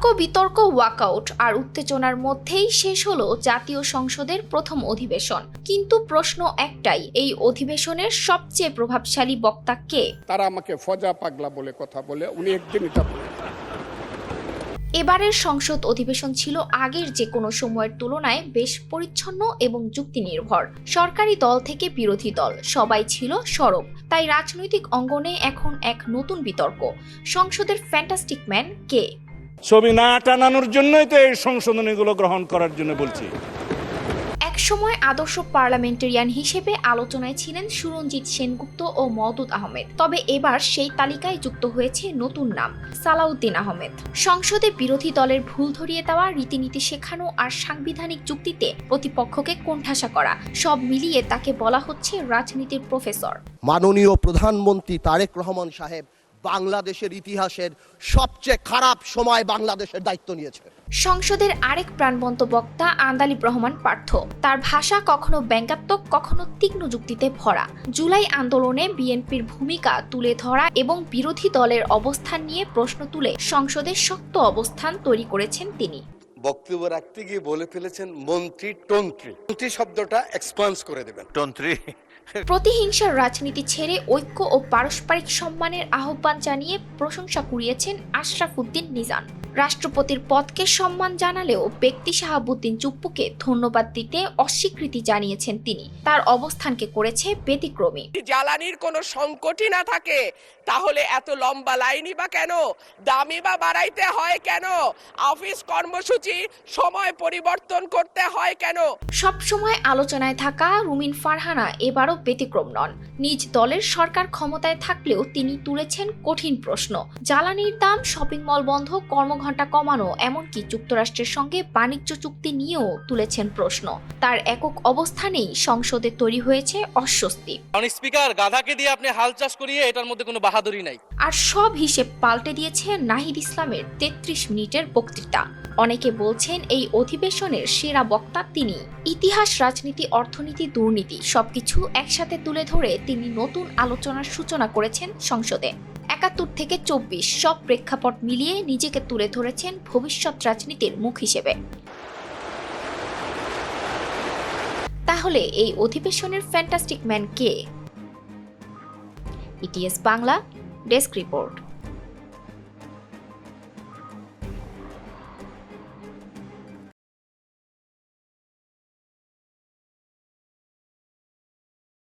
তর্ক বিতর্ক ওয়াকআউট আর উত্তেজনার মধ্যেই শেষ হলো জাতীয় সংসদের প্রথম অধিবেশন। কিন্তু প্রশ্ন একটাই, এই অধিবেশনের সবচেয়ে প্রভাবশালী বক্তা কে? তারা আমাকে ফজা পাগলা বলে কথা বলে, উনি একদিন এটা বলে। এবারের সংসদ অধিবেশন ছিল আগের যে কোনো সময়ের তুলনায় বেশ পরিচ্ছন্ন এবং যুক্তি নির্ভর। সরকারি দল থেকে বিরোধী দল সবাই ছিল সরব। তাই রাজনৈতিক অঙ্গনে এখন এক নতুন বিতর্ক, সংসদের ফ্যান্টাস্টিক ম্যান কে? ছবি না টানানোর জন্যই তো এই সংশোধনীগুলো গ্রহণ করার জন্য বলছি। একসময় আদর্শ পার্লামেন্টারিয়ান হিসেবে আলোচনায় ছিলেন সুরঞ্জিত সেনগুপ্ত ও মওদুদ আহমেদ। তবে এবার সেই তালিকায় যুক্ত হয়েছে নতুন নাম, সালাউদ্দিন আহমেদ। সংসদে বিরোধী দলের ভুল ধরিয়ে দেওয়া, রীতিনীতি শেখানো আর সাংবিধানিক যুক্তিতে প্রতিপক্ষকে কোণঠাসা করা, সব মিলিয়ে তাকে বলা হচ্ছে রাজনীতির প্রফেসর। মাননীয় প্রধানমন্ত্রী তারেক রহমান সাহেব বাংলাদেশের ইতিহাসের সবচেয়ে খারাপ সময় বাংলাদেশের দায়িত্ব নিয়েছে। সংসদের আরেক প্রাণবন্ত বক্তা আন্দালিব রহমান পার্থ। তার ভাষা কখনো ব্যঙ্গাত্মক, কখনো তীক্ষ্ণ যুক্তিতে ভরা। জুলাই আন্দোলনে বিএনপির ভূমিকা তুলে ধরা এবং বিরোধী দলের অবস্থান নিয়ে প্রশ্ন তুলে সংসদের শক্ত অবস্থান তৈরি করেছেন তিনি। বক্তব্য রাখতে গিয়ে বলে ফেলেছেন মন্ত্রী টন্ত্রী। মন্ত্রী শব্দটা এক্সপান্স করে দেবেন, টন্ত্রী। প্রতিহিংসার রাজনীতি ছেড়ে ঐক্য ও পারস্পরিক সম্মানের আহ্বান জানিয়ে প্রশংসা কুড়িয়েছেন আশরাফ উদ্দিন নিজান। রাষ্ট্রপতির পদকে সম্মান জানালেও ব্যক্তি শাহাবুদ্দিন চুপ্পুকে ধন্যবাদ দিতে অস্বীকৃতি জানিয়েছেন তিনি। তার অবস্থানকে করেছে ব্যতিক্রমী। জ্বালানির কোনো সংকটই না থাকে তাহলে এত লম্বা লাইনই বা কেন, দামি বা বাড়াইতে হয় কেন, অফিস কর্মসূচি সময় পরিবর্তন করতে হয় কেন? সবসময় আলোচনায় থাকা রুমিন ফারহানা এবারও ব্যতিক্রম নন। নিজ দলের সরকার ক্ষমতায় থাকলেও তিনি তুলেছেন কঠিন প্রশ্ন। জ্বালানির দাম, শপিং মল বন্ধ, কর্মঘণ্টা কমানো, এমনকি যুক্তরাষ্ট্রের সঙ্গে বাণিজ্য চুক্তি নিয়েও তুলেছেন প্রশ্ন। তার একক অবস্থানেই সংসদে তৈরি হয়েছে অস্বস্তি। স্পিকার, গাধাকে দিয়ে আপনি হাল চাষ করিয়ে এটার মধ্যে কোনো বাহাদুরি নাই। আর সব হিসেব পাল্টে দিয়েছে নাহিদ ইসলামের 33 মিনিটের বক্তৃতা। অনেকে বলছেন এই অধিবেশনের সেরা বক্তা তিনি। ইতিহাস, রাজনীতি, অর্থনীতি, দুর্নীতি সবকিছু একসাথে তুলে ধরে তিনি নতুন আলোচনার সূচনা করেছেন সংসদে। ৭১ থেকে ২৪ সব প্রেক্ষাপট মিলিয়ে নিজেকে তুলে ধরেছেন ভবিষ্যৎ রাজনীতির মুখ হিসেবে। তাহলে এই অধিবেশনের ফ্যান্টাস্টিক ম্যান কে? ETS Bangla desk report.